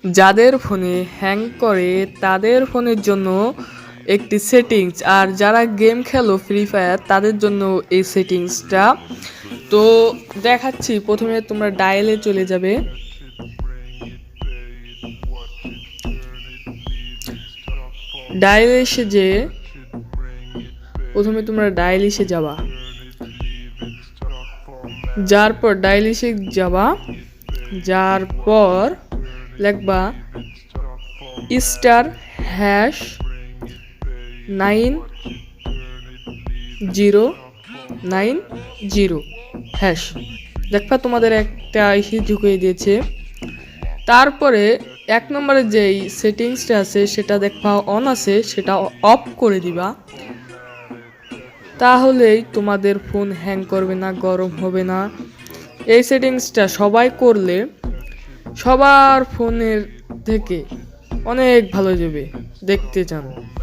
যাদের ফোনে হ্যাং করে তাদের ফোনের জন্য একটি সেটিংস, আর যারা গেম খেলো ফ্রি ফায়ার তাদের জন্য এই সেটিংসটা। তো দেখাচ্ছি, প্রথমে তোমরা ডায়ালে চলে যাবে। ডায়ালে এসে যে প্রথমে তোমরা ডায়ালিসে যাবা, যার পর ডায়ালিসে যাবা, যার পর লিখবা *9090#। দেখবা তোমাদের একটা ইস্যু ঢুকিয়ে দিয়েছে। তারপরে 1 নম্বরে যেই সেটিংসটা আছে সেটা দেখবা অন আছে, সেটা অফ করে দিবা। তাহলেই তোমাদের ফোন হ্যাং করবে না, গরম হবে না। এই সেটিংসটা সবাই করলে সবার ফোনের থেকে অনেক ভালো যাবে। দেখতে চান?